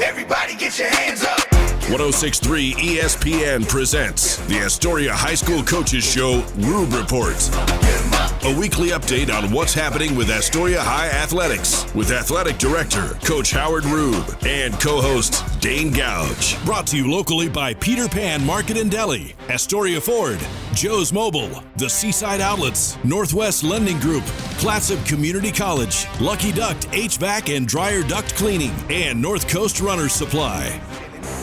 Everybody get your hands up. 106.3 ESPN presents the Astoria High School Coaches Show Rube Report. A weekly update on what's happening with Astoria High Athletics with Athletic Director Coach Howard Rube and co-host Dane Gouge. Brought to you locally by Peter Pan Market and Deli, Astoria Ford, Joe's Mobile, the Seaside Outlets, Northwest Lending Group, Clatsop Community College, Lucky Duct HVAC and Dryer Duct Cleaning, and North Coast Runners Supply.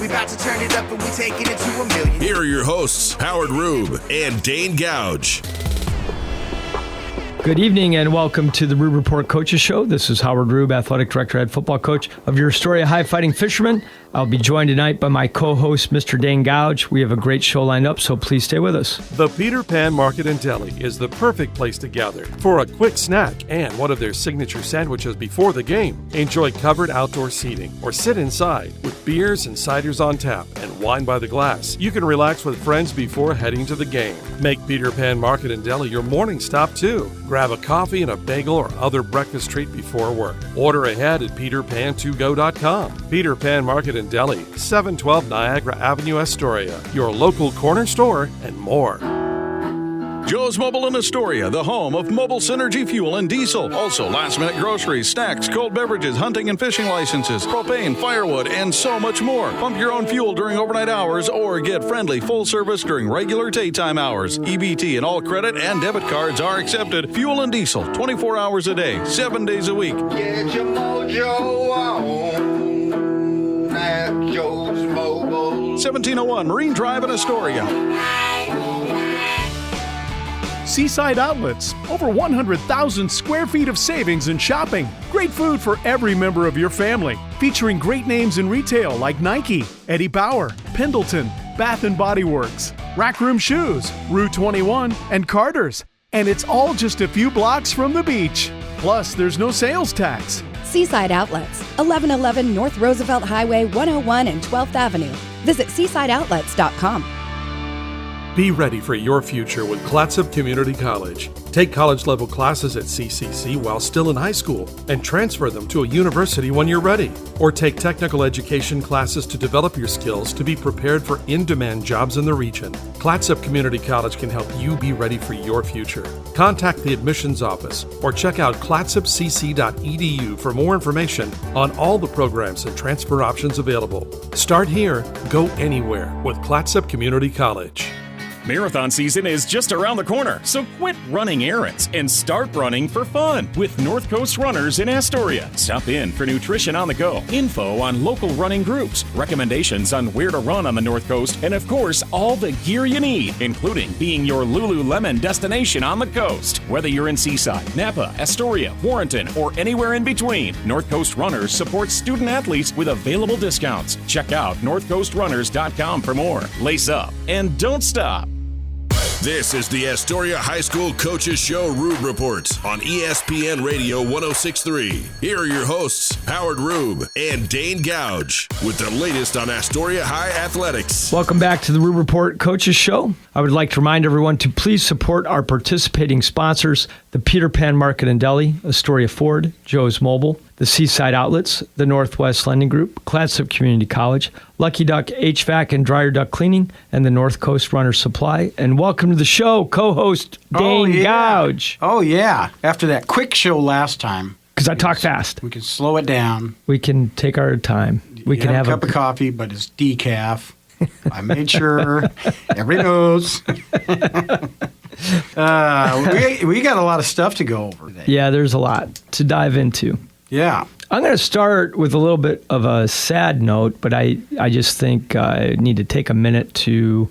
We about to turn it up and we taking it to $1 million. Here are your hosts, Howard Rube and Dane Gouge. Good evening and welcome to the Rube Report Coaches Show. This is Howard Rube, Athletic Director, Head Football Coach of your Astoria High Fighting Fishermen. I'll be joined tonight by my co-host, Mr. Dane Gouge. We have a great show lined up, so please stay with us. The Peter Pan Market and Deli is the perfect place to gather for a quick snack and one of their signature sandwiches before the game. Enjoy covered outdoor seating or sit inside with beers and ciders on tap and wine by the glass. You can relax with friends before heading to the game. Make Peter Pan Market and Deli your morning stop too. Grab a coffee and a bagel or other breakfast treat before work. Order ahead at peterpan2go.com. Peter Pan Market and Deli, 712 Niagara Avenue, Astoria. Your local corner store and more. Joe's Mobile in Astoria, the home of Mobile Synergy Fuel and Diesel. Also, last-minute groceries, snacks, cold beverages, hunting and fishing licenses, propane, firewood, and so much more. Pump your own fuel during overnight hours or get friendly full service during regular daytime hours. EBT and all credit and debit cards are accepted. Fuel and diesel, 24 hours a day, 7 days a week. Get your mojo on at Joe's Mobile. 1701 Marine Drive in Astoria. Seaside Outlets, over 100,000 square feet of savings and shopping. Great food for every member of your family. Featuring great names in retail like Nike, Eddie Bauer, Pendleton, Bath & Body Works, Rack Room Shoes, Rue 21, and Carter's. And it's all just a few blocks from the beach. Plus, there's no sales tax. Seaside Outlets, 1111 North Roosevelt Highway 101 and 12th Avenue. Visit seasideoutlets.com. Be ready for your future with Clatsop Community College. Take college-level classes at CCC while still in high school and transfer them to a university when you're ready. Or take technical education classes to develop your skills to be prepared for in-demand jobs in the region. Clatsop Community College can help you be ready for your future. Contact the admissions office or check out clatsopcc.edu for more information on all the programs and transfer options available. Start here, go anywhere with Clatsop Community College. Marathon season is just around the corner, so quit running errands and start running for fun with North Coast Runners in Astoria. Stop in for nutrition on the go, info on local running groups, recommendations on where to run on the North Coast, and of course, all the gear you need, including being your Lululemon destination on the coast. Whether you're in Seaside, Napa, Astoria, Warrenton, or anywhere in between, North Coast Runners supports student athletes with available discounts. Check out northcoastrunners.com for more. Lace up and don't stop. This is the Astoria High School Coaches Show Rube Report on ESPN Radio 106.3. Here are your hosts, Howard Rube and Dane Gouge, with the latest on Astoria High Athletics. Welcome back to the Rube Report Coaches Show. I would like to remind everyone to please support our participating sponsors, the Peter Pan Market and Deli, Astoria Ford, Joe's Mobile, the Seaside Outlets, the Northwest Lending Group, Clatsop Community College, Lucky Duck HVAC and Dryer Duct Cleaning, and the North Coast Runners Supply. And welcome to the show, co-host Dane Gouge. Oh, yeah. After that quick show last time. Because I talk fast. We can slow it down. We can take our time. We can have a cup of coffee, but it's decaf. I made sure. Everybody knows. We got a lot of stuff to go over today. Yeah, there's a lot to dive into. Yeah. I'm going to start with a little bit of a sad note, but I just think I need to take a minute to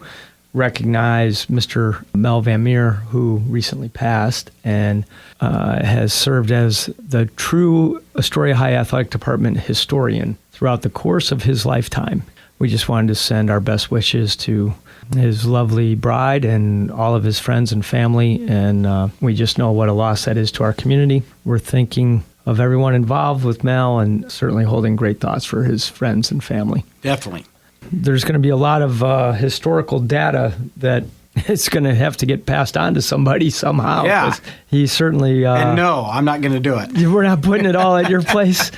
recognize Mr. Mel Van Meer, who recently passed and has served as the true Astoria High Athletic Department historian throughout the course of his lifetime. We just wanted to send our best wishes to his lovely bride and all of his friends and family, and we just know what a loss that is to our community. We're thinking of everyone involved with Mel and certainly holding great thoughts for his friends and family. Definitely. There's going to be a lot of historical data that it's going to have to get passed on to somebody somehow. Yeah. 'Cause he certainly. And no, I'm not going to do it. We're not putting it all at your place.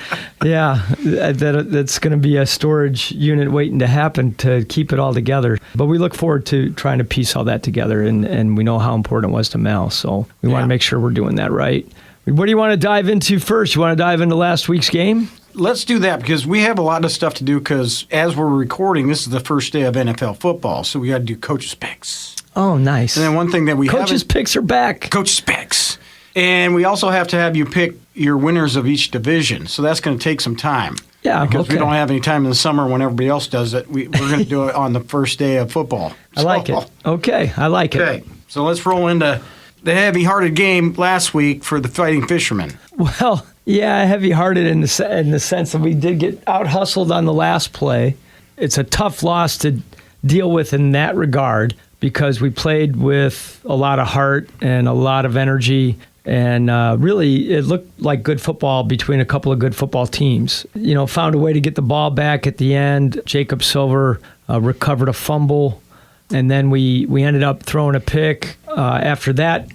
Yeah, that's going to be a storage unit waiting to happen to keep it all together. But we look forward to trying to piece all that together, and we know how important it was to Mel. So we want to make sure we're doing that right. What do you want to dive into first? You want to dive into last week's game? Let's do that because we have a lot of stuff to do because as we're recording, this is the first day of NFL football, so we got to do coaches' picks. Oh, nice. And then one thing that we Coaches' picks are back. Coaches' picks. And we also have to have you pick your winners of each division, so that's going to take some time. Yeah, because we don't have any time in the summer when everybody else does it. We're going to do it on the first day of football. I like it. Okay, I like it. Okay, so let's roll into the heavy-hearted game last week for the Fighting Fishermen. Well, yeah, heavy-hearted in the sense that we did get out-hustled on the last play. It's a tough loss to deal with in that regard because we played with a lot of heart and a lot of energy, and really it looked like good football between a couple of good football teams. You know, found a way to get the ball back at the end. Jacob Silver recovered a fumble, and then we ended up throwing a pick after that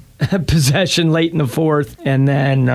possession late in the fourth, and then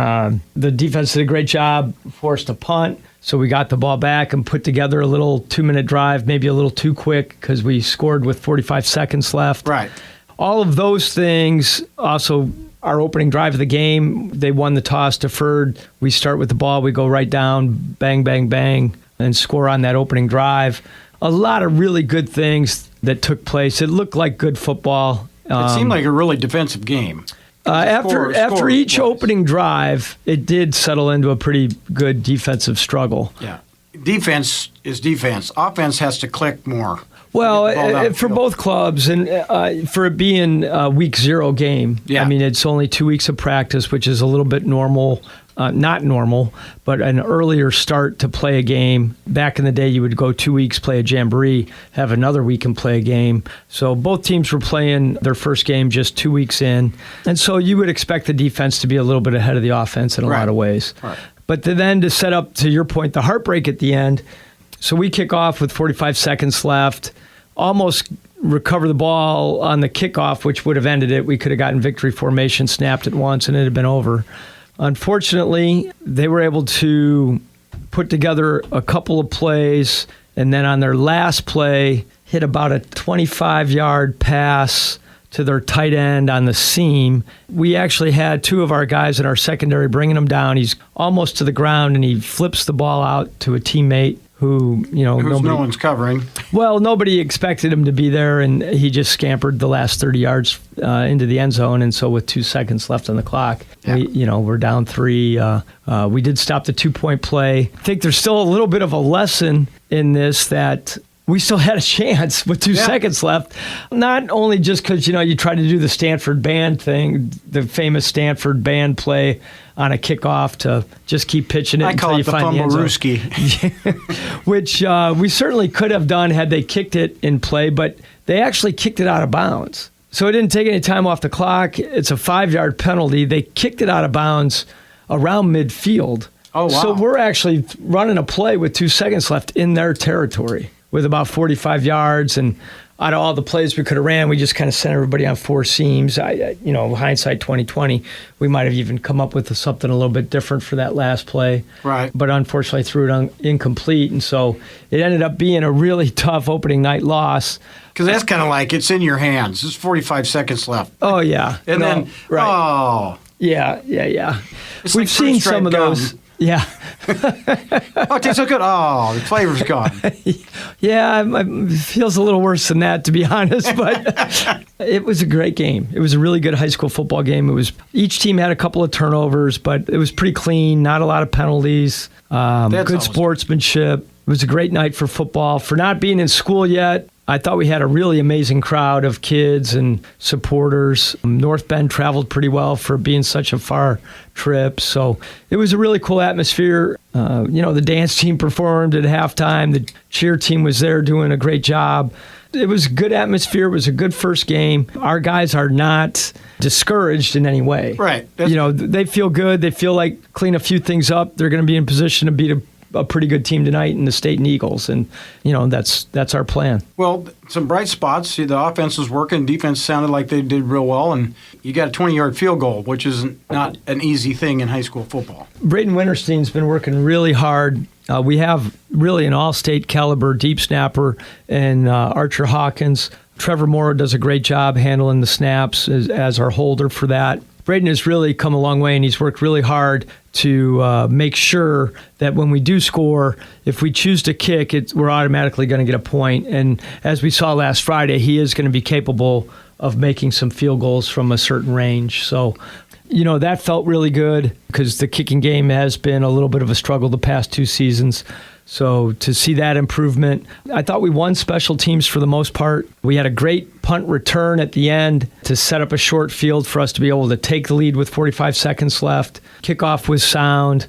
the defense did a great job, forced a punt, so we got the ball back and put together a little 2-minute drive, maybe a little too quick because we scored with 45 seconds left. Right. All of those things, also our opening drive of the game, they won the toss, deferred. We start with the ball, we go right down, bang, bang, bang, and score on that opening drive. A lot of really good things that took place. It looked like good football. It seemed like a really defensive game. After each opening drive, it did settle into a pretty good defensive struggle. Yeah. Defense is defense. Offense has to click more. Well, for both clubs, and for it being a week 0 game, I mean, it's only 2 weeks of practice, which is a little bit normal. Not normal, but an earlier start to play a game. Back in the day, you would go 2 weeks, play a jamboree, have another week and play a game. So both teams were playing their first game just 2 weeks in. And so you would expect the defense to be a little bit ahead of the offense in a lot of ways. Right. But then to set up, to your point, the heartbreak at the end. So we kick off with 45 seconds left, almost recover the ball on the kickoff, which would have ended it. We could have gotten victory formation, snapped it once, and it had been over. Unfortunately, they were able to put together a couple of plays, and then on their last play, hit about a 25-yard pass to their tight end on the seam. We actually had 2 of our guys in our secondary bringing him down. He's almost to the ground, and he flips the ball out to a teammate who, no one's covering. Well, nobody expected him to be there, and he just scampered the last 30 yards into the end zone. And so with 2 seconds left on the clock, we're down 3. We did stop the 2-point play. I think there's still a little bit of a lesson in this that we still had a chance with 2 seconds left. Not only just because, you try to do the Stanford band thing, the famous Stanford band play on a kickoff to just keep pitching it until you find the end zone. I call it the fumblerooski. Which we certainly could have done had they kicked it in play, but they actually kicked it out of bounds. So it didn't take any time off the clock. It's a 5-yard penalty. They kicked it out of bounds around midfield. Oh, wow. So we're actually running a play with 2 seconds left in their territory with about 45 yards, and out of all the plays we could have ran, we just kind of sent everybody on 4 seams. Hindsight 2020, we might have even come up with something a little bit different for that last play. Right. But unfortunately threw it incomplete, and so it ended up being a really tough opening night loss. Because that's kind of like it's in your hands. There's 45 seconds left. Oh, yeah. And then, right. Yeah. It's We've like seen some of those. Yeah. Oh, it tastes so good. Oh, the flavor's gone. Yeah, it feels a little worse than that, to be honest, but it was a great game. It was a really good high school football game. Each team had a couple of turnovers, but it was pretty clean, not a lot of penalties, good sportsmanship. It was a great night for football. For not being in school yet, I thought we had a really amazing crowd of kids and supporters. North Bend traveled pretty well for being such a far trip. So it was a really cool atmosphere. The dance team performed at halftime. The cheer team was there doing a great job. It was a good atmosphere. It was a good first game. Our guys are not discouraged in any way. Right. They feel good. They feel like clean a few things up. They're going to be in position to a pretty good team tonight in the Stayton Eagles, and that's our plan. Well, some bright spots. The offense was working. Defense sounded like they did real well, and you got a 20-yard field goal, which is not an easy thing in high school football. Braden Winterstein's been working really hard. We have really an all-state caliber deep snapper and Archer Hawkins. Trevor Morrow does a great job handling the snaps as our holder for that. Braden has really come a long way, and he's worked really hard to make sure that when we do score, if we choose to kick, we're automatically going to get a point. And as we saw last Friday, he is going to be capable of making some field goals from a certain range. So, that felt really good because the kicking game has been a little bit of a struggle the past 2 seasons. So to see that improvement, I thought we won special teams for the most part. We had a great punt return at the end to set up a short field for us to be able to take the lead with 45 seconds left. Kickoff was sound.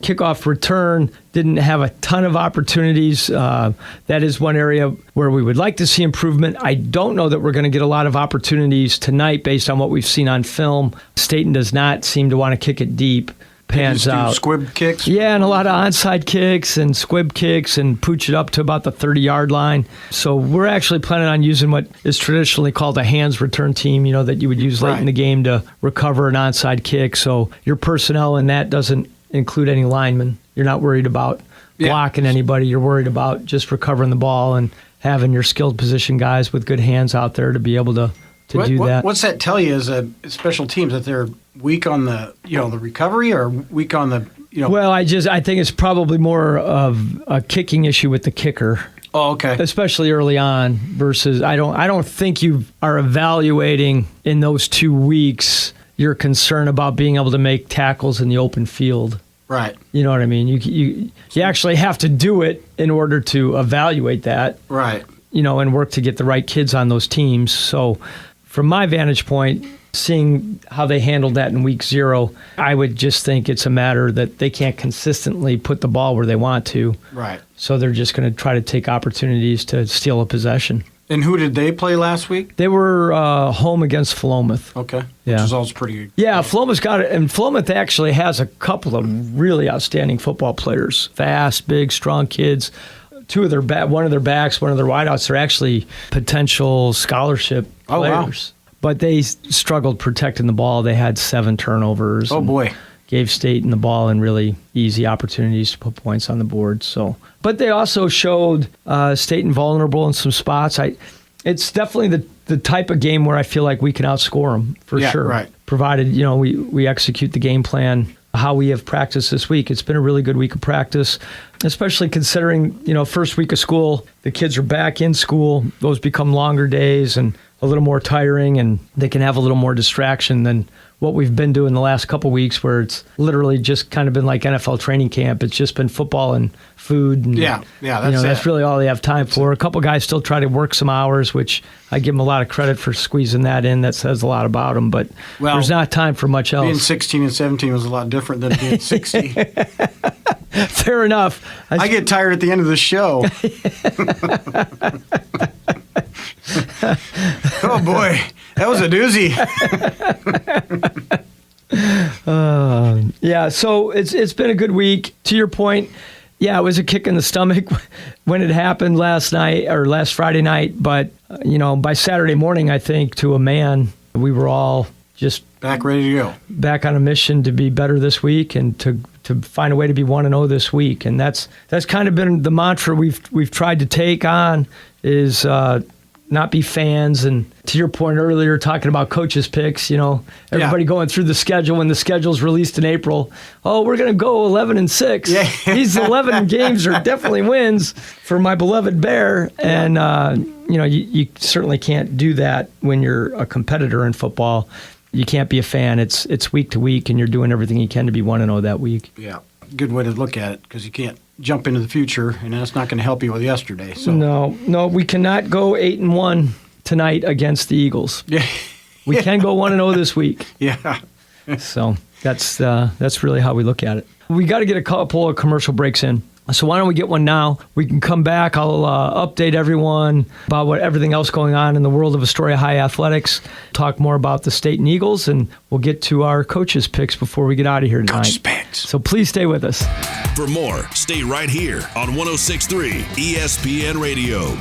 Kickoff return didn't have a ton of opportunities. That is one area where we would like to see improvement. I don't know that we're going to get a lot of opportunities tonight based on what we've seen on film. Stayton does not seem to want to kick it deep. Pans out. Squib kicks? Yeah, and a lot of onside kicks and squib kicks and pooch it up to about the 30-yard line. So we're actually planning on using what is traditionally called a hands return team, that you would use late in the game to recover an onside kick. So your personnel in that doesn't include any linemen. You're not worried about blocking anybody. You're worried about just recovering the ball and having your skilled position guys with good hands out there to be able to do that. What's that tell you as a special teams, that they're weak on the the recovery, or weak on the Well, I think it's probably more of a kicking issue with the kicker. Oh, okay. Especially early on versus I don't think you are evaluating in those 2 weeks your concern about being able to make tackles in the open field. Right. You know what I mean? You actually have to do it in order to evaluate that. Right. And work to get the right kids on those teams. So from my vantage point, seeing how they handled that in week 0, I would just think it's a matter that they can't consistently put the ball where they want to. Right. So they're just going to try to take opportunities to steal a possession. And who did they play last week? They were home against Philomath. Okay. Yeah. Which is also pretty good. Yeah, Philomath's got it. And Philomath actually has a couple of really outstanding football players. Fast, big, strong kids. One of their backs, one of their wideouts are actually potential scholarship players. Wow. But they struggled protecting the ball. They had 7 turnovers. Oh, boy. Gave Stayton the ball in really easy opportunities to put points on the board. But they also showed Stayton vulnerable in some spots. It's definitely the type of game where I feel like we can outscore them for sure. Right. Provided we execute the game plan how we have practiced this week. It's been a really good week of practice, especially considering first week of school, the kids are back in school. Those become longer days and a little more tiring, and they can have a little more distraction than what we've been doing the last couple weeks, where it's literally just kind of been like NFL training camp. It's just been football and food. And, that's really all they have time for. A couple guys still try to work some hours, which I give them a lot of credit for squeezing that in. That says a lot about them, but there's not time for much else. Being 16 and 17 was a lot different than being 60. Fair enough. I get tired at the end of the show. Oh boy, that was a doozy. So it's been a good week. To your point, it was a kick in the stomach when it happened last Friday night. But by Saturday morning, I think to a man, we were all just back ready to go, back on a mission to be better this week and to find a way to be 1-0 this week. And that's kind of been the mantra we've tried to take on is. Not be fans, and to your point earlier, talking about coaches' picks, everybody going through the schedule when the schedule's released in April. Oh, we're going to go 11-6. Yeah. These 11 games are definitely wins for my beloved Bear, and you certainly can't do that when you're a competitor in football. You can't be a fan. It's week to week, and you're doing everything you can to be 1-0 that week. Yeah, good way to look at it, because you can't jump into the future, and that's not going to help you with yesterday. So no, we cannot go 8-1 tonight against the Eagles. Yeah, we can go 1-0 this week. Yeah, so that's really how we look at it. We got to get a couple of commercial breaks in. So why don't we get one now? We can come back. I'll update everyone about everything else going on in the world of Astoria High athletics, talk more about the Stayton Eagles, and we'll get to our coaches' picks before we get out of here tonight. Coaches' picks. So please stay with us. For more, stay right here on 106.3 ESPN Radio.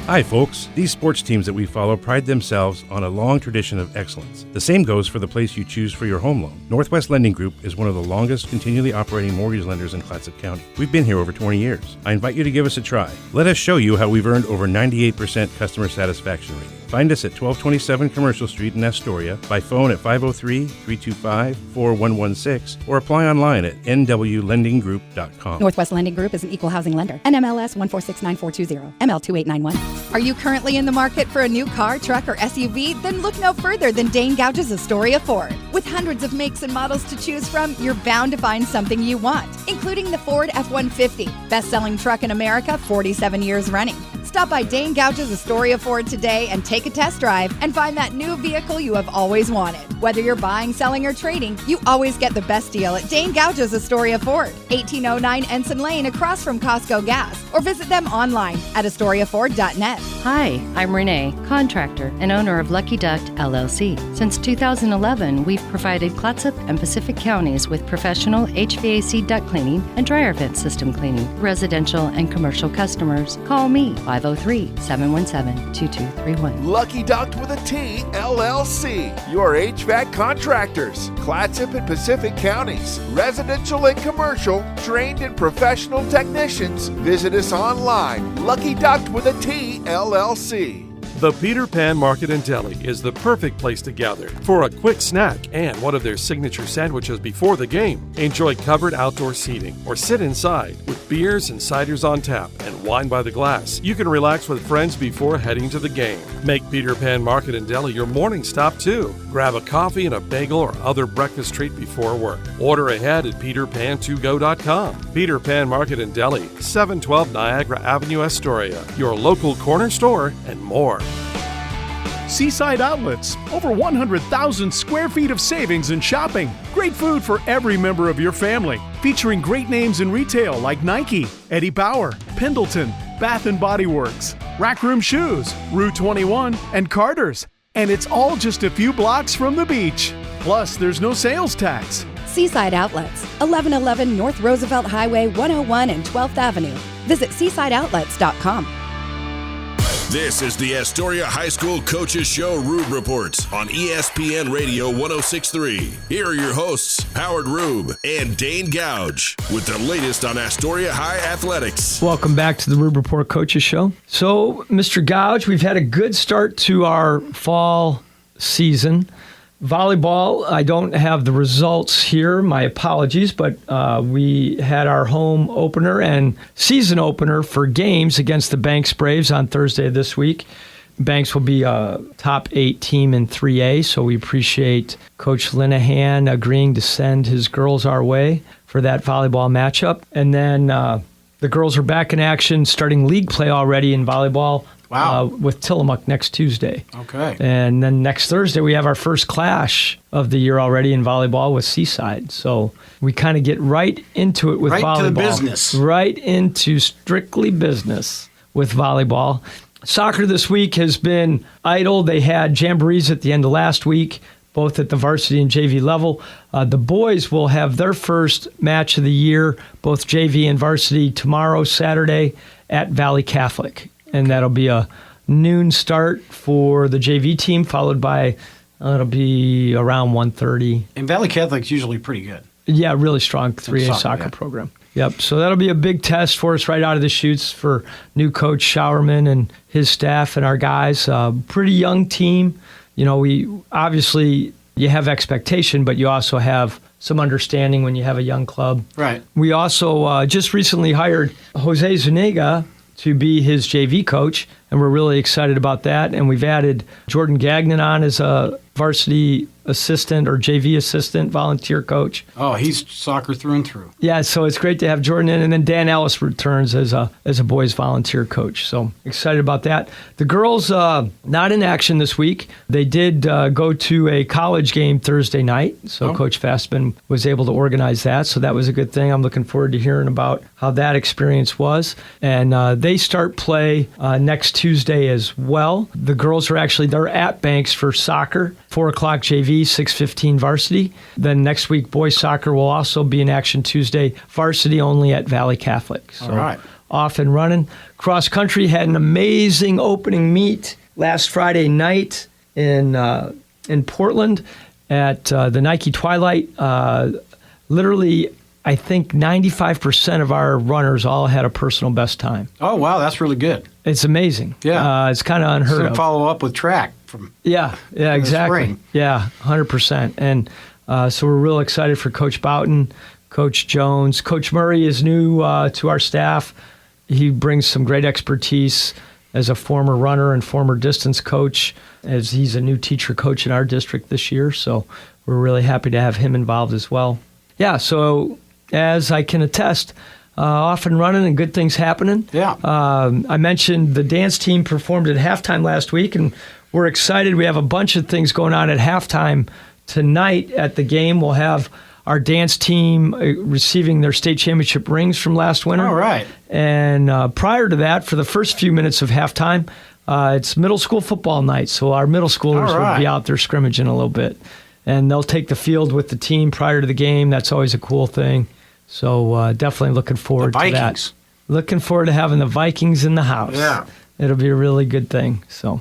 Hi, folks. These sports teams that we follow pride themselves on a long tradition of excellence. The same goes for the place you choose for your home loan. Northwest Lending Group is one of the longest continually operating mortgage lenders in Clatsop County. We've been here over 20 years. I invite you to give us a try. Let us show you how we've earned over 98% customer satisfaction rating. Find us at 1227 Commercial Street in Astoria, by phone at 503-325-4116, or apply online at nwlendinggroup.com. Northwest Lending Group is an equal housing lender. NMLS 1469420, ML2891. Are you currently in the market for a new car, truck, or SUV? Then look no further than Dane Gouge's Astoria Ford. With hundreds of makes and models to choose from, you're bound to find something you want, including the Ford F-150, best-selling truck in America, 47 years running. Stop by Dane Gouge's Astoria Ford today and take a test drive and find that new vehicle you have always wanted. Whether you're buying, selling, or trading, you always get the best deal at Dane Gouge's Astoria Ford, 1809 Ensign Lane across from Costco Gas, or visit them online at AstoriaFord.net. Hi, I'm Renee, contractor and owner of Lucky Duct LLC. Since 2011, we've provided Clatsop and Pacific counties with professional HVAC duct cleaning and dryer vent system cleaning. Residential and commercial customers, call me 503-717-2231. Lucky Duct with a T, LLC. Your HVAC contractors. Clatsop and Pacific counties. Residential and commercial. Trained and professional technicians. Visit us online. Lucky Duct with a T, LLC. The Peter Pan Market and Deli is the perfect place to gather for a quick snack and one of their signature sandwiches before the game. Enjoy covered outdoor seating or sit inside with beers and ciders on tap and wine by the glass. You can relax with friends before heading to the game. Make Peter Pan Market and Deli your morning stop too. Grab a coffee and a bagel or other breakfast treat before work. Order ahead at peterpan2go.com. Peter Pan Market and Deli, 712 Niagara Avenue, Astoria. Your local corner store and more. Seaside Outlets, over 100,000 square feet of savings and shopping. Great food for every member of your family. Featuring great names in retail like Nike, Eddie Bauer, Pendleton, Bath & Body Works, Rack Room Shoes, Rue 21, and Carter's. And it's all just a few blocks from the beach. Plus, there's no sales tax. Seaside Outlets, 1111 North Roosevelt Highway 101 and 12th Avenue. Visit seasideoutlets.com. This is the Astoria High School Coaches Show Rube Report on ESPN Radio 106.3. Here are your hosts, Howard Rube and Dane Gouge, with the latest on Astoria High athletics. Welcome back to the Rube Report Coaches Show. So, Mr. Gouge, we've had a good start to our fall season. Volleyball, I don't have the results here, my apologies, but we had our home opener and season opener for games against the Banks Braves on Thursday of this week. Banks will be a top 8 team in 3A, so we appreciate Coach Linehan agreeing to send his girls our way for that volleyball matchup. And then the girls are back in action, starting league play already in volleyball. Wow. With Tillamook next Tuesday. Okay. And then next Thursday, we have our first clash of the year already in volleyball with Seaside. So we kind of get right into it with volleyball. Right to the business. Right into strictly business with volleyball. Soccer this week has been idle. They had jamborees at the end of last week, both at the varsity and JV level. The boys will have their first match of the year, both JV and varsity, tomorrow, Saturday, at Valley Catholic. And that'll be a noon start for the JV team, followed by, it'll be around 1:30. And Valley Catholic's usually pretty good. Yeah, really strong 3A soccer program. Yep, so that'll be a big test for us right out of the chutes for new coach Showerman and his staff and our guys. Pretty young team. You know, we obviously, you have expectation, but you also have some understanding when you have a young club. Right. We also just recently hired Jose Zuniga to be his JV coach, and we're really excited about that. And we've added Jordan Gagnon on as a varsity assistant or JV assistant, volunteer coach. Oh, he's soccer through and through. Yeah, so it's great to have Jordan in. And then Dan Ellis returns as a boys volunteer coach. So excited about that. The girls, not in action this week. They did go to a college game Thursday night. So Coach Fastman was able to organize that. So that was a good thing. I'm looking forward to hearing about how that experience was. And they start play next Tuesday as well. The girls they're at Banks for soccer, 4 o'clock JV, 6:15 varsity. Then next week, boys soccer will also be in action Tuesday, varsity only at Valley Catholic. So all right. Off and running. Cross country had an amazing opening meet last Friday night in Portland at the Nike Twilight. Literally, I think 95% of our runners all had a personal best time. Oh, wow, that's really good. It's amazing. Yeah. It's kind of unheard of. Follow up with track from Yeah, exactly. spring. Yeah, 100%. And so we're real excited for Coach Boughton, Coach Jones. Coach Murray is new to our staff. He brings some great expertise as a former runner and former distance coach, as he's a new teacher coach in our district this year. So we're really happy to have him involved as well. Yeah, so as I can attest, off and running and good things happening. Yeah. I mentioned the dance team performed at halftime last week, and we're excited. We have a bunch of things going on at halftime tonight at the game. We'll have our dance team receiving their state championship rings from last winter. All right. And prior to that, for the first few minutes of halftime, it's middle school football night. So our middle schoolers will be out there scrimmaging a little bit. And they'll take the field with the team prior to the game. That's always a cool thing. So definitely looking forward to that. Looking forward to having the Vikings in the house. Yeah. It'll be a really good thing. So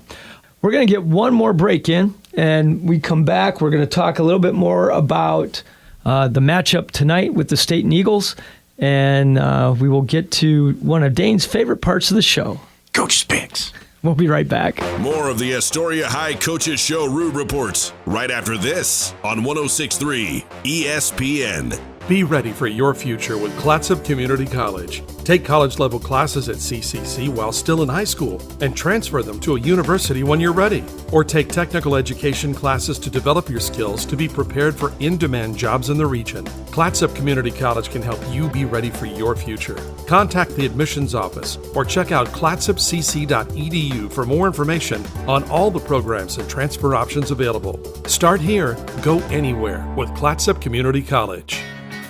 we're going to get one more break in, and we come back. We're going to talk a little bit more about the matchup tonight with the Stayton Eagles, and we will get to one of Dane's favorite parts of the show. Coach Picks. We'll be right back. More of the Astoria High Coaches Show Rube Reports right after this on 106.3 ESPN. Be ready for your future with Clatsop Community College. Take college-level classes at CCC while still in high school and transfer them to a university when you're ready. Or take technical education classes to develop your skills to be prepared for in-demand jobs in the region. Clatsop Community College can help you be ready for your future. Contact the admissions office or check out clatsopcc.edu for more information on all the programs and transfer options available. Start here, go anywhere with Clatsop Community College.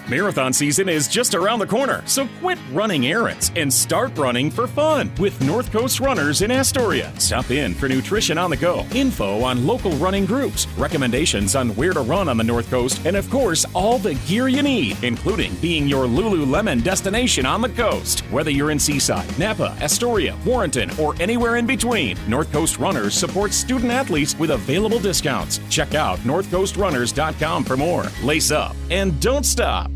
Marathon season is just around the corner, so quit running errands and start running for fun with North Coast Runners in Astoria. Stop in for nutrition on the go, info on local running groups, recommendations on where to run on the North Coast, and of course, all the gear you need, including being your Lululemon destination on the coast. Whether you're in Seaside, Napa, Astoria, Warrenton, or anywhere in between, North Coast Runners supports student athletes with available discounts. Check out northcoastrunners.com for more. Lace up and don't stop.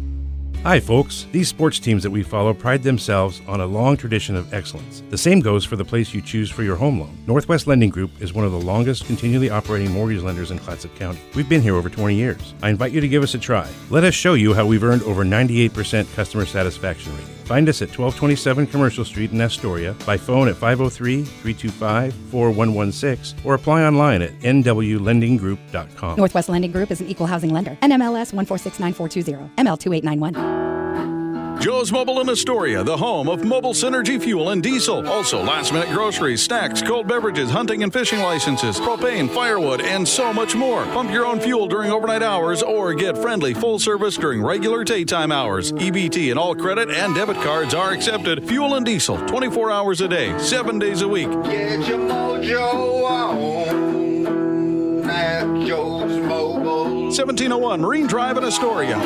Hi, folks. These sports teams that we follow pride themselves on a long tradition of excellence. The same goes for the place you choose for your home loan. Northwest Lending Group is one of the longest continually operating mortgage lenders in Clatsop County. We've been here over 20 years. I invite you to give us a try. Let us show you how we've earned over 98% customer satisfaction rating. Find us at 1227 Commercial Street in Astoria, by phone at 503-325-4116, or apply online at nwlendinggroup.com. Northwest Lending Group is an equal housing lender. NMLS 1469420, ML2891. Joe's Mobile in Astoria, the home of mobile synergy fuel and diesel. Also, last-minute groceries, snacks, cold beverages, hunting and fishing licenses, propane, firewood, and so much more. Pump your own fuel during overnight hours or get friendly full service during regular daytime hours. EBT and all credit and debit cards are accepted. Fuel and diesel, 24 hours a day, 7 days a week. Get your mojo on at Joe's Mobile. 1701 Marine Drive in Astoria.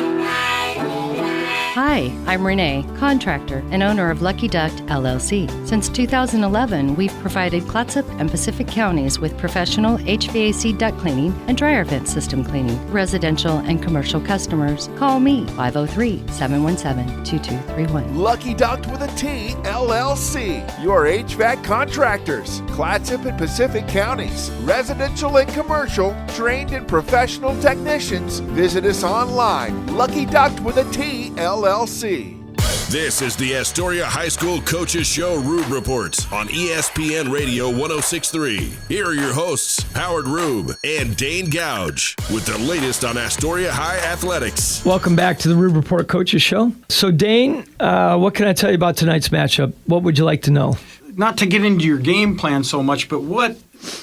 Hi, I'm Renee, contractor and owner of Lucky Duck LLC. Since 2011, we've provided Clatsop and Pacific counties with professional HVAC duct cleaning and dryer vent system cleaning. Residential and commercial customers, call me 503-717-2231. Lucky Duct with a T, LLC. Your HVAC contractors. Clatsop and Pacific counties. Residential and commercial. Trained and professional technicians. Visit us online. Lucky Duct with a T, LLC. This is the Astoria High School Coaches Show Rube Report on ESPN Radio 106.3. Here are your hosts, Howard Rube and Dane Gouge, with the latest on Astoria High athletics. Welcome back to the Rube Report Coaches Show. So, Dane, what can I tell you about tonight's matchup? What would you like to know? Not to get into your game plan so much, but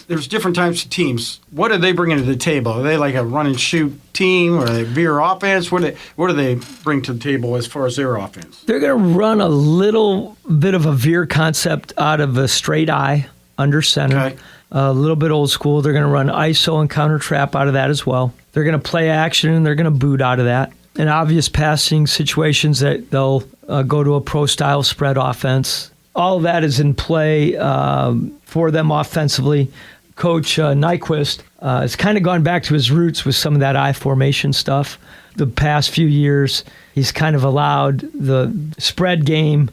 there's different types of teams. What are they bringing to the table? Are they like a run and shoot team, or are they veer offense? What do they bring to the table as far as their offense? They're going to run a little bit of a veer concept out of a straight eye under center. Okay. A little bit old school. They're going to run ISO and counter trap out of that as well. They're going to play action, and they're going to boot out of that. In obvious passing situations, that they'll go to a pro-style spread offense. All of that is in play for them offensively. Coach Nyquist has kind of gone back to his roots with some of that I formation stuff. The past few years, he's kind of allowed the spread game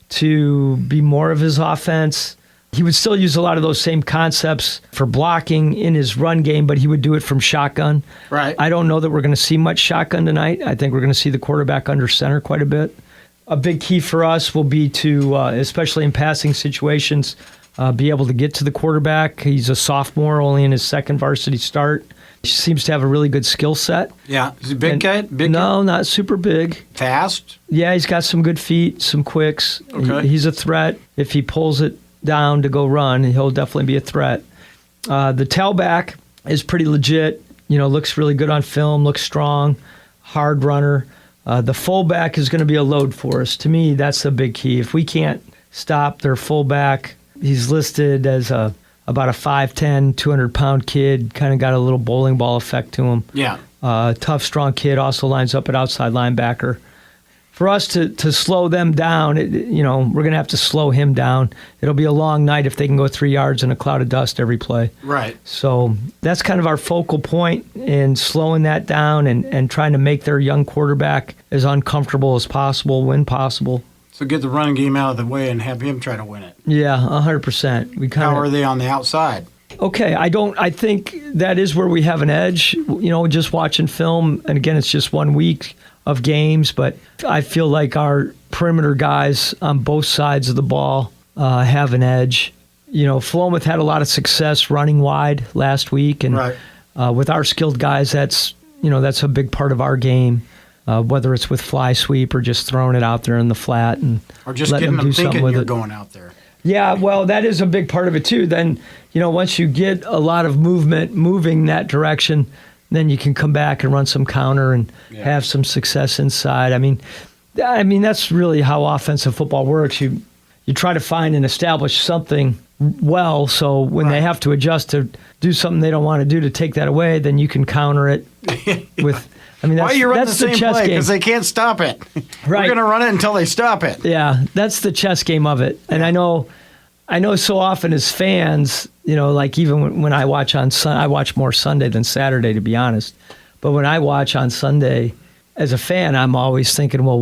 to be more of his offense. He would still use a lot of those same concepts for blocking in his run game, but he would do it from shotgun. Right. I don't know that we're going to see much shotgun tonight. I think we're going to see the quarterback under center quite a bit. A big key for us will be to, especially in passing situations, be able to get to the quarterback. He's a sophomore, only in his second varsity start. He seems to have a really good skill set. Yeah. Is he a big guy? No, not super big. Fast? Yeah, he's got some good feet, some quicks. Okay. He's a threat. If he pulls it down to go run, he'll definitely be a threat. The tailback is pretty legit. Looks really good on film, looks strong, hard runner. The fullback is going to be a load for us. To me, that's the big key. If we can't stop their fullback, he's listed as about a 5'10", 200-pound kid, kind of got a little bowling ball effect to him. Yeah. Tough, strong kid, also lines up at outside linebacker. For us to slow them down, we're going to have to slow him down. It'll be a long night if they can go 3 yards in a cloud of dust every play. Right. So that's kind of our focal point in slowing that down and trying to make their young quarterback as uncomfortable as possible when possible. So get the running game out of the way and have him try to win it. Yeah, 100%. How are they on the outside? Okay, I think that is where we have an edge, just watching film. And again, it's just 1 week of games, but I feel like our perimeter guys on both sides of the ball have an edge. Philomath had a lot of success running wide last week, and right. With our skilled guys, that's a big part of our game. Whether it's with fly sweep or just throwing it out there in the flat and or just letting getting them do thinking something with you're it. Going out there. Yeah, well, that is a big part of it too. Then, once you get a lot of moving that direction, then you can come back and run some counter and have some success inside. I mean, that's really how offensive football works. You try to find and establish something well, so when they have to adjust to do something they don't want to do to take that away, then you can counter it with. That's, why you run that's the same chess play? game. Because they can't stop it. Right. We're going to run it until they stop it. Yeah, that's the chess game of it. And I know so often as fans, like even when I watch on I watch more Sunday than Saturday, to be honest. But when I watch on Sunday, as a fan, I'm always thinking, well,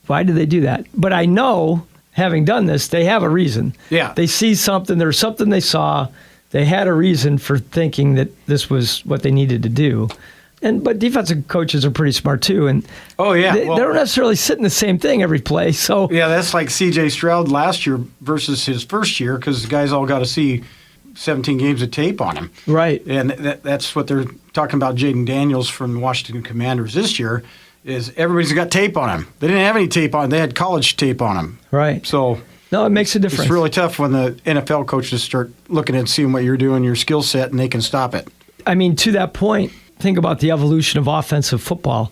why did they do that? But I know, having done this, they have a reason. Yeah. They see something. There's something they saw. They had a reason for thinking that this was what they needed to do. But defensive coaches are pretty smart too, and they don't necessarily sit in the same thing every play. So yeah, that's like C.J. Stroud last year versus his first year, because the guys all got to see 17 games of tape on him. Right, and that's what they're talking about. Jaden Daniels from the Washington Commanders this year is everybody's got tape on him. They didn't have any tape on him; they had college tape on him. Right. So no, it makes a difference. It's really tough when the NFL coaches start looking and seeing what you're doing, your skill set, and they can stop it. I mean, to that point. Think about the evolution of offensive football.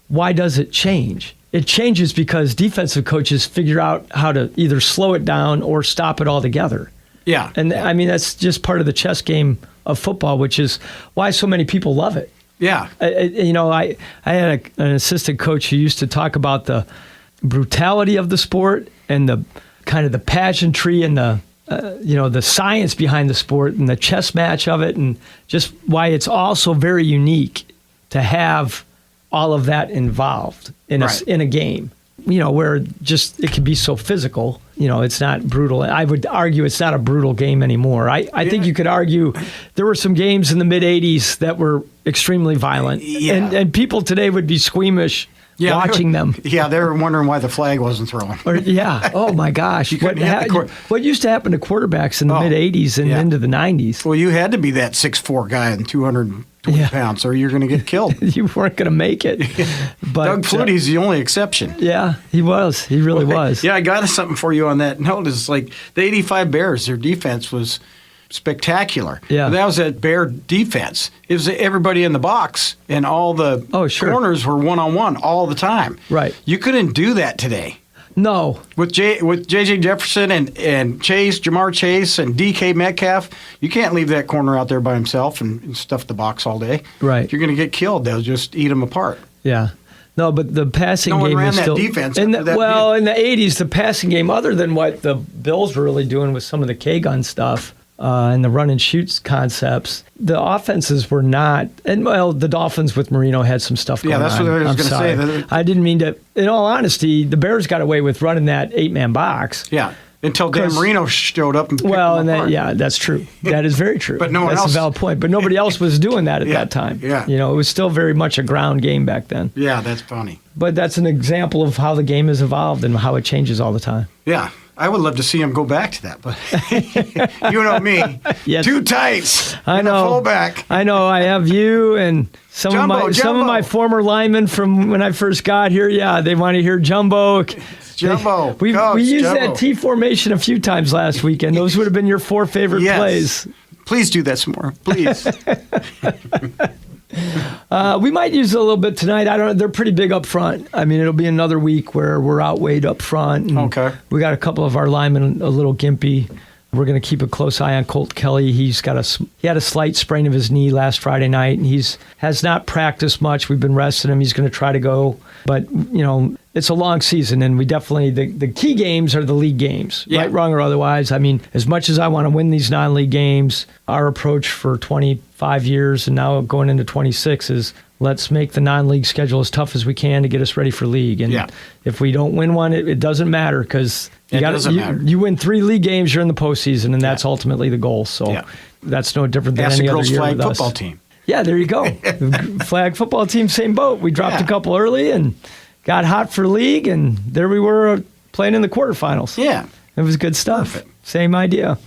Why does it change? It changes because defensive coaches figure out how to either slow it down or stop it altogether. Yeah. And I mean, that's just part of the chess game of football, which is why so many people love it. Yeah. I had an assistant coach who used to talk about the brutality of the sport and the kind of the pageantry and the science behind the sport and the chess match of it, and just why it's also very unique to have all of that involved in a game. Where just it can be so physical. It's not brutal. I would argue it's not a brutal game anymore. I think you could argue there were some games in the mid-'80s that were extremely violent, and people today would be squeamish watching them. Yeah, they were wondering why the flag wasn't thrown. Oh my gosh. What used to happen to quarterbacks in the mid-'80s and into the '90s? Well, you had to be that 6'4" guy and 220 pounds, or you're going to get killed. You weren't going to make it. But Doug Flutie's the only exception. Yeah, he was. He really was. Yeah, I got something for you on that note. It's like the 85 Bears, their defense was spectacular. Yeah. That was that Bear defense. It was everybody in the box, and all the corners were one-on-one all the time. Right. You couldn't do that today. No. With J.J. Jefferson and Chase, Jamar Chase, and D.K. Metcalf, you can't leave that corner out there by himself and stuff the box all day. Right. You're going to get killed. They'll just eat them apart. Yeah. No, but the passing No one game ran was that still defense in after that in the '80s, the passing game, other than what the Bills were really doing with some of the K-gun stuff and the run and shoot concepts, the offenses were not. And the Dolphins with Marino had some stuff going on. Yeah, that's what I was going to say. I didn't mean to. In all honesty, the Bears got away with running that 8-man box. Yeah. Until Dan Marino showed up and picked them apart. That's true. That is very true. But no one else. That's a valid point. But nobody else was doing that at that time. Yeah. You know, it was still very much a ground game back then. Yeah, that's funny. But that's an example of how the game has evolved and how it changes all the time. Yeah. I would love to see him go back to that, but you know me. Yes. Two tights. I know. A fullback. I know. I have you and some of my former linemen from when I first got here. Yeah, they want to hear Jumbo. Jumbo. We used that T formation a few times last weekend. Those would have been your 4 favorite plays. Please do that some more. Please. We might use it a little bit tonight. I don't know. They're pretty big up front. I mean, it'll be another week where we're outweighed up front. And we got a couple of our linemen a little gimpy. We're going to keep a close eye on Colt Kelly. He had a slight sprain of his knee last Friday night, and has not practiced much. We've been resting him. He's going to try to go, but it's a long season, and we definitely the key games are the league games, right, wrong, or otherwise. I mean, as much as I want to win these non-league games, our approach for 25 years and now going into 26 is let's make the non-league schedule as tough as we can to get us ready for league. And if we don't win one, it doesn't matter because you win 3 league games, you're in the postseason, and that's ultimately the goal. So that's no different than any other year flag with football us. Team. Yeah, there you go. Flag football team, same boat. We dropped a couple early and got hot for league, and there we were playing in the quarterfinals. Yeah. It was good stuff. Perfect. Same idea.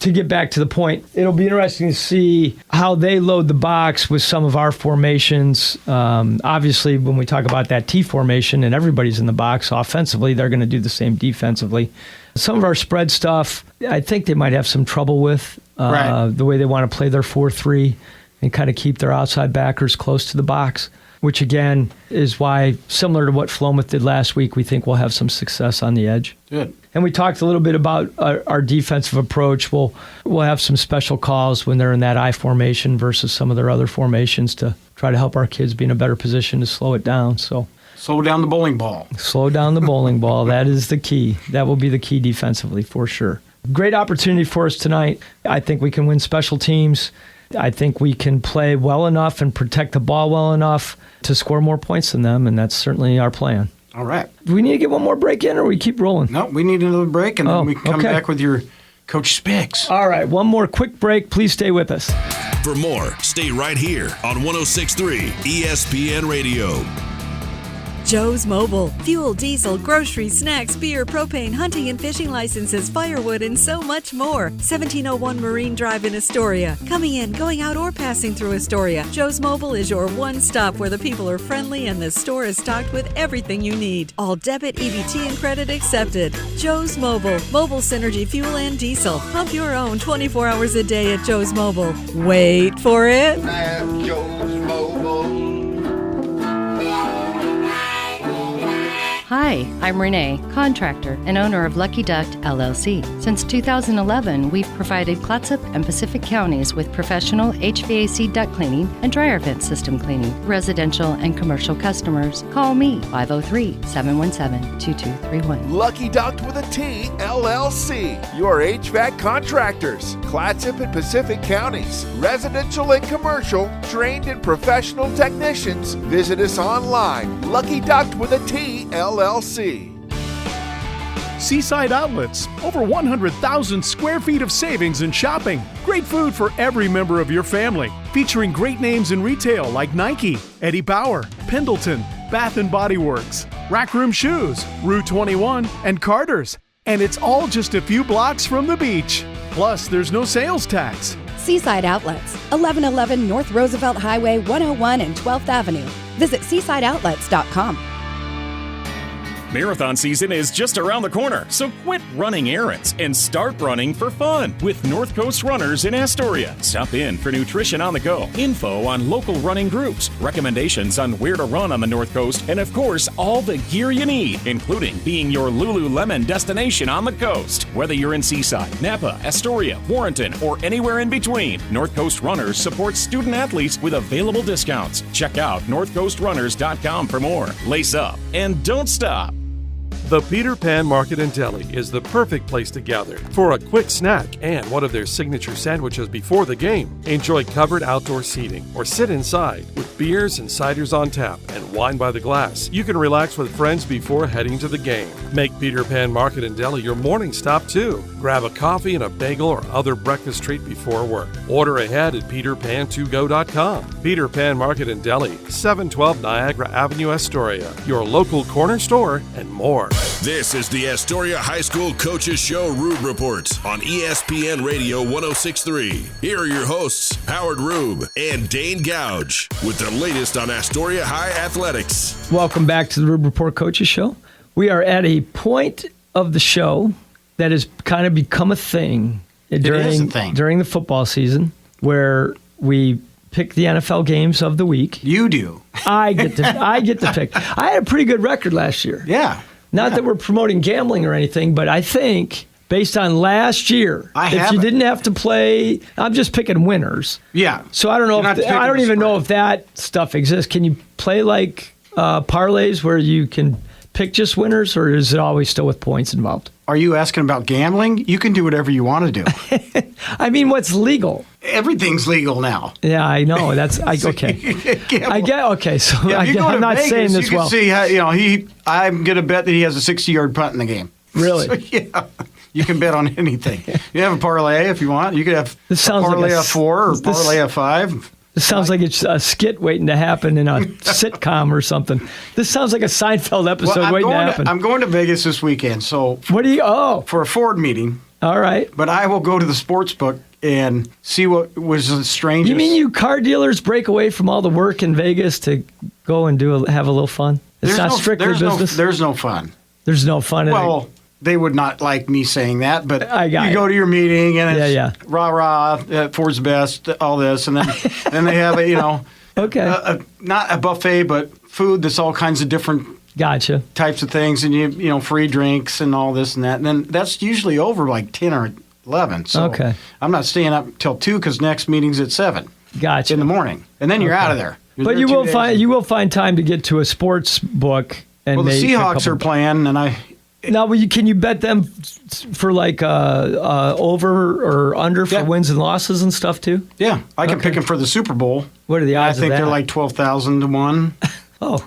To get back to the point, it'll be interesting to see how they load the box with some of our formations. Obviously, when we talk about that T formation and everybody's in the box offensively, they're going to do the same defensively. Some of our spread stuff, I think they might have some trouble with the way they want to play their 4-3 and kind of keep their outside backers close to the box, which again is why, similar to what Philomath did last week, we think we'll have some success on the edge. Good. And we talked a little bit about our defensive approach. We'll have some special calls when they're in that I formation versus some of their other formations to try to help our kids be in a better position to slow it down. So slow down the bowling ball. Slow down the bowling ball. That is the key. That will be the key defensively for sure. Great opportunity for us tonight. I think we can win special teams. I think we can play well enough and protect the ball well enough to score more points than them, and that's certainly our plan. All right. Do we need to get one more break in, or we keep rolling? No, we need another break, and then we come back with your Coach Spicks. All right, one more quick break. Please stay with us. For more, stay right here on 106.3 ESPN Radio. Joe's Mobile. Fuel, diesel, groceries, snacks, beer, propane, hunting and fishing licenses, firewood, and so much more. 1701 Marine Drive in Astoria. Coming in, going out, or passing through Astoria, Joe's Mobile is your one stop where the people are friendly and the store is stocked with everything you need. All debit, EBT, and credit accepted. Joe's Mobile. Mobile Synergy fuel and diesel. Pump your own 24 hours a day at Joe's Mobile. Wait for it. At Joe's Mobile. Hi, I'm Renee, contractor and owner of Lucky Duck LLC. Since 2011, we've provided Clatsop and Pacific counties with professional HVAC duct cleaning and dryer vent system cleaning. Residential and commercial customers, call me 503-717-2231. Lucky Duck with a T, LLC. Your HVAC contractors. Clatsop and Pacific counties. Residential and commercial. Trained and professional technicians. Visit us online. Lucky Duck with a T, LLC. Seaside Outlets. Over 100,000 square feet of savings and shopping. Great food for every member of your family. Featuring great names in retail like Nike, Eddie Bauer, Pendleton, Bath & Body Works, Rack Room Shoes, Rue 21, and Carter's. And it's all just a few blocks from the beach. Plus, there's no sales tax. Seaside Outlets, 1111 North Roosevelt Highway 101 and 12th Avenue. Visit seasideoutlets.com. Marathon season is just around the corner, so quit running errands and start running for fun with North Coast Runners in Astoria. Stop in for nutrition on the go, info on local running groups, recommendations on where to run on the North Coast, and of course, all the gear you need, including being your Lululemon destination on the coast. Whether you're in Seaside, Napa, Astoria, Warrenton, or anywhere in between, North Coast Runners supports student athletes with available discounts. Check out northcoastrunners.com for more. Lace up and don't stop. The Peter Pan Market and Deli is the perfect place to gather for a quick snack and one of their signature sandwiches before the game. Enjoy covered outdoor seating or sit inside with beers and ciders on tap and wine by the glass. You can relax with friends before heading to the game. Make Peter Pan Market and Deli your morning stop too. Grab a coffee and a bagel or other breakfast treat before work. Order ahead at peterpan2go.com. Peter Pan Market and Deli, 712 Niagara Avenue, Astoria. Your local corner store and more. This is the Astoria High School Coaches Show Rube Report on ESPN Radio 106.3. Here are your hosts, Howard Rube and Dane Gouge, with the latest on Astoria High athletics. Welcome back to the Rube Report Coaches Show. We are at a point of the show that has kind of become a thing during the football season where we pick the NFL games of the week. You do. I get to pick. I had a pretty good record last year. Yeah. Not that we're promoting gambling or anything, but I think based on last year, if you didn't have to play, I'm just picking winners. Yeah. So I don't know. I don't even know if that stuff exists. Can you play like parlays where you can pick just winners, or is it always still with points involved? Are you asking about gambling? You can do whatever you want to do. I mean, what's legal? Everything's legal now. Yeah, I know. That's okay. I get okay. So I'm not Vegas, saying this you well. Can see, I'm going to bet that he has a 60-yard punt in the game. Really? So, yeah. You can bet on anything. You have a parlay if you want. You could have a parlay of 4 or parlay of 5. This sounds like it's a skit waiting to happen in a sitcom or something. This sounds like a Seinfeld episode waiting to happen. I'm going to Vegas this weekend. So for a Ford meeting. All right. But I will go to the sports book and see what was the strangest. You mean you car dealers break away from all the work in Vegas to go and have a little fun? It's not strictly business? There's no fun. There's no fun in it. Well, they would not like me saying that, but you go to your meeting and it's rah-rah, Ford's best, all this, and then they have not a buffet, but food that's all kinds of different types of things, and you free drinks and all this and that, and then that's usually over like 10 or 11. So I'm not staying up till 2 because next meeting's at 7. Gotcha. In the morning, and then you're out of there. But you will find time to get to a sports book. And the Seahawks are playing, and Now, can you bet them for like over or under for wins and losses and stuff too? Yeah, I can pick them for the Super Bowl. What are the odds? I think they're like 12,000 to 1. Oh,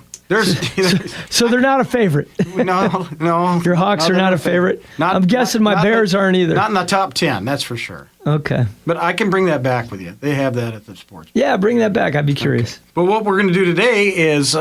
so they're not a favorite. No. Your Hawks are not a favorite. I'm guessing my Bears aren't either. Not in the top 10, that's for sure. Okay. But I can bring that back with you. They have that at the sports. Yeah, bring that back. I'd be curious. Okay. But what we're going to do today is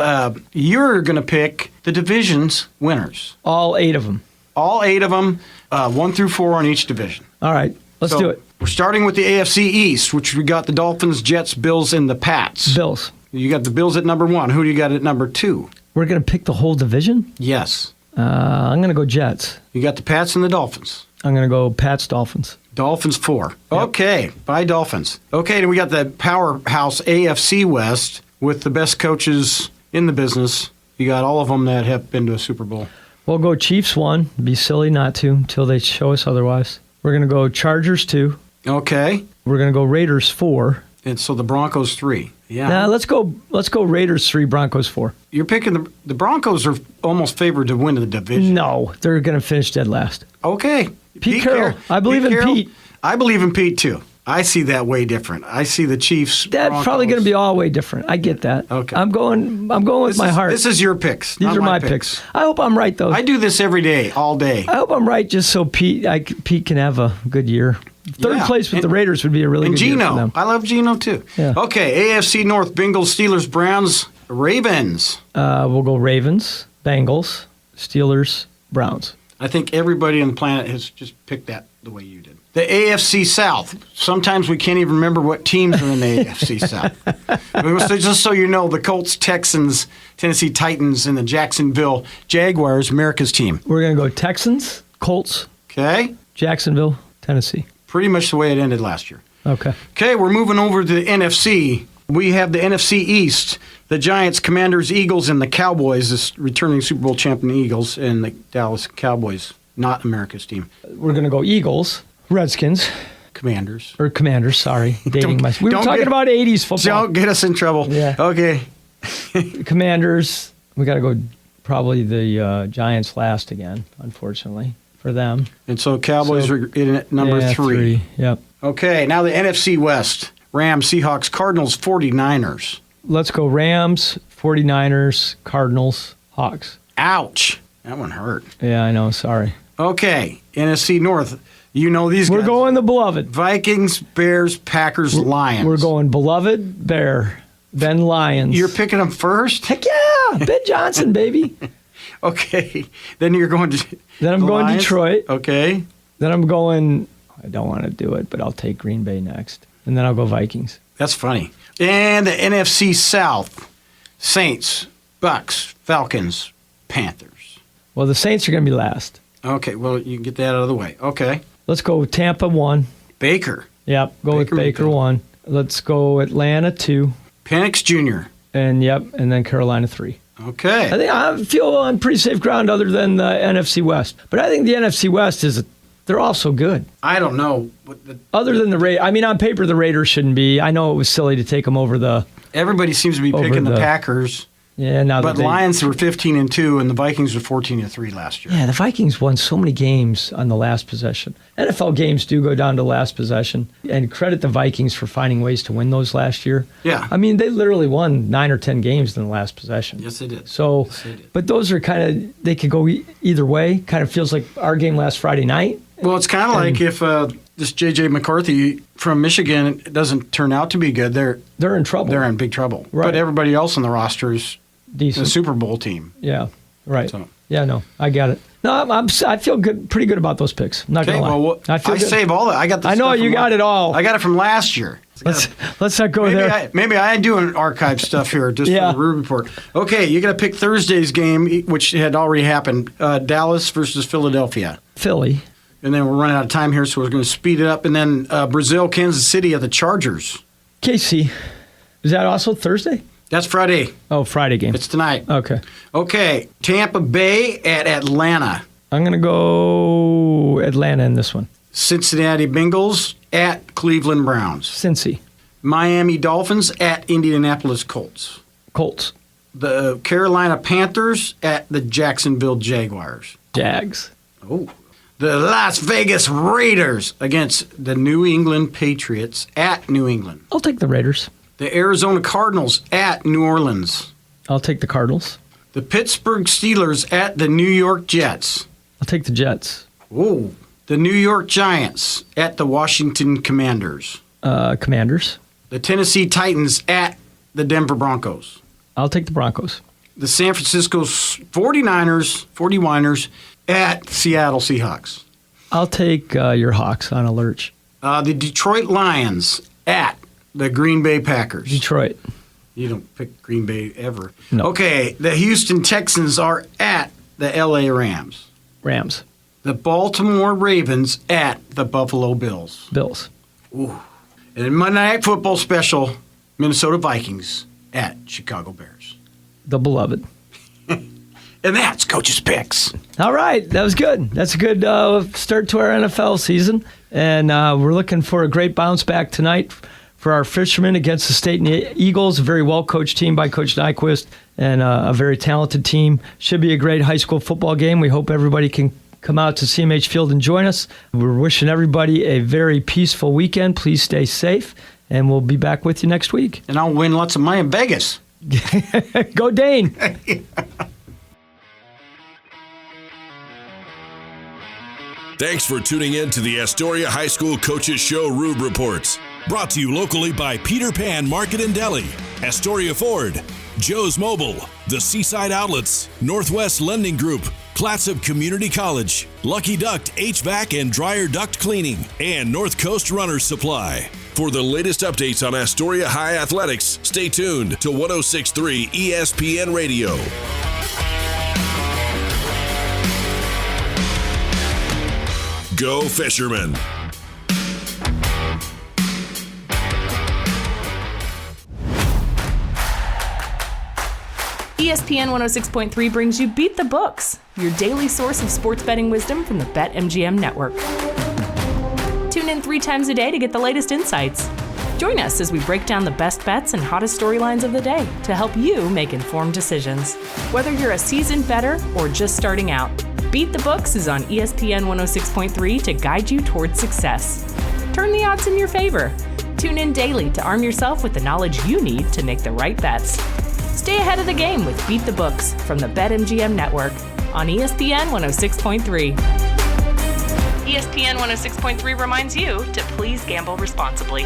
you're going to pick the division's winners. All 8 of them. All 8 of them, 1 through 4 on each division. All right, let's do it. We're starting with the AFC East, which we got the Dolphins, Jets, Bills, and the Pats. Bills. You got the Bills at number 1. Who do you got at number 2? We're going to pick the whole division? Yes. I'm going to go Jets. You got the Pats and the Dolphins. I'm going to go Pats, Dolphins. Dolphins 4. Yep. Okay, bye Dolphins. Okay, then we got the powerhouse AFC West with the best coaches in the business. You got all of them that have been to a Super Bowl. We'll go Chiefs 1. Be silly not to until they show us otherwise. We're going to go Chargers 2. Okay. We're going to go Raiders 4. And so the Broncos 3. Yeah. Now let's go Raiders 3, Broncos 4. You're picking the Broncos are almost favored to win the division. No, they're going to finish dead last. Okay. Pete Carroll. I believe in Pete. I believe in Pete too. I see that way different. I see the Chiefs. That's Broncos. Probably going to be all way different. I get that. Okay. I'm going with my heart. This is your picks. These are my picks. I hope I'm right though. I do this every day, all day. I hope I'm right, just so Pete can have a good year. Third place with the Raiders would be a really good year for them. I love Geno too. Yeah. Okay, AFC North, Bengals, Steelers, Browns, Ravens. We'll go Ravens, Bengals, Steelers, Browns. I think everybody on the planet has just picked that the way you did. The AFC South. Sometimes we can't even remember what teams are in the AFC South. So just so you know, the Colts, Texans, Tennessee Titans, and the Jacksonville Jaguars, America's team. We're going to go Texans, Colts. Okay. Jacksonville, Tennessee. Pretty much the way it ended last year. Okay. Okay, we're moving over to the NFC. We have the NFC East. The Giants, Commanders, Eagles, and the Cowboys, this returning Super Bowl champion Eagles, and the Dallas Cowboys, not America's team. We're going to go Eagles, Redskins. Commanders. Or Commanders, sorry. Dating myself. We were talking get, about 80s football. Don't get us in trouble. Yeah. Okay. Commanders. We got to go probably the Giants last again, unfortunately, for them. And so Cowboys are in at number 3. Yep. Okay, now the NFC West. Rams, Seahawks, Cardinals, 49ers. Let's go Rams, 49ers, Cardinals, Hawks. Ouch. That one hurt. Yeah, I know. Sorry. Okay, NFC North. You know these guys. We're going the beloved. Vikings, Bears, Packers, Lions. We're going beloved, Bear, then Lions. You're picking them first? Heck yeah. Ben Johnson, baby. Okay. Then you're going to Then I'm going Lions? Detroit. Okay. Then I'm going, I don't want to do it, but I'll take Green Bay next. And then I'll go Vikings. That's funny. And the NFC South. Saints, Bucks, Falcons, Panthers. Well, the Saints are going to be last. Okay, well, you can get that out of the way. Okay. Let's go Tampa 1. Baker. Yep, go with Baker 1. Let's go Atlanta 2. Penix Jr. And then Carolina 3. Okay. I feel on pretty safe ground other than the NFC West. But I think the NFC West they're all so good. I don't know. Other than the Raiders. I mean, on paper, the Raiders shouldn't be. I know it was silly to take them over the... Everybody seems to be picking the Packers. Yeah, now but Lions were 15-2, and the Vikings were 14-3 last year. Yeah, the Vikings won so many games on the last possession. NFL games do go down to last possession, and credit the Vikings for finding ways to win those last year. Yeah. I mean, they literally won 9 or 10 games in the last possession. Yes, they did. So, yes, they did. But those are kind of, they could go either way. Kind of feels like our game last Friday night. Well, it's kind of like if this J.J. McCarthy from Michigan doesn't turn out to be good, they're in trouble. They're in big trouble. Right. But everybody else on the roster is decent. A Super Bowl team. Yeah, right. So. Yeah, no, I got it. No, I feel good, pretty good about those picks. I'm not gonna lie. Well, I feel good. save all that. I got. I know you got it all. I got it from last year. Let's not go there. Maybe I do an archive stuff here just for the Rube Report. Okay, you got to pick Thursday's game, which had already happened. Dallas versus Philadelphia. Philly. And then we're running out of time here, so we're going to speed it up. And then Brazil, Kansas City at the Chargers. KC. Is that also Thursday? That's Friday. Oh, Friday game. It's tonight. Okay. Okay, Tampa Bay at Atlanta. I'm going to go Atlanta in this one. Cincinnati Bengals at Cleveland Browns. Cincy. Miami Dolphins at Indianapolis Colts. Colts. The Carolina Panthers at the Jacksonville Jaguars. Jags. Oh. The Las Vegas Raiders against the New England Patriots at New England. I'll take the Raiders. The Arizona Cardinals at New Orleans. I'll take the Cardinals. The Pittsburgh Steelers at the New York Jets. I'll take the Jets. Oh. The New York Giants at the Washington Commanders. Commanders. The Tennessee Titans at the Denver Broncos. I'll take the Broncos. The San Francisco 49ers at Seattle Seahawks. I'll take your Hawks on a lurch. The Detroit Lions at the Green Bay Packers. Detroit. You don't pick Green Bay ever. No. Okay, the Houston Texans are at the L.A. Rams. Rams. The Baltimore Ravens at the Buffalo Bills. Bills. Ooh. And Monday Night Football special, Minnesota Vikings at Chicago Bears. The beloved. And that's Coach's Picks. All right. That was good. That's a good start to our NFL season. And we're looking for a great bounce back tonight for our fishermen against the Stayton Eagles, a very well-coached team by Coach Nyquist and a very talented team. Should be a great high school football game. We hope everybody can come out to CMH Field and join us. We're wishing everybody a very peaceful weekend. Please stay safe, and we'll be back with you next week. And I'll win lots of money in Vegas. Go Dane. Thanks for tuning in to the Astoria High School Coaches Show Rube Reports. Brought to you locally by Peter Pan Market and Deli, Astoria Ford, Joe's Mobile, the Seaside Outlets, Northwest Lending Group, Clatsop Community College, Lucky Duct HVAC and Dryer Duct Cleaning, and North Coast Runners Supply. For the latest updates on Astoria High Athletics, stay tuned to 106.3 ESPN Radio. Go Fishermen! ESPN 106.3 brings you Beat the Books, your daily source of sports betting wisdom from the BetMGM network. Tune in 3 times a day to get the latest insights. Join us as we break down the best bets and hottest storylines of the day to help you make informed decisions. Whether you're a seasoned bettor or just starting out, Beat the Books is on ESPN 106.3 to guide you towards success. Turn the odds in your favor. Tune in daily to arm yourself with the knowledge you need to make the right bets. Stay ahead of the game with Beat the Books from the BetMGM network on ESPN 106.3. ESPN 106.3 reminds you to please gamble responsibly.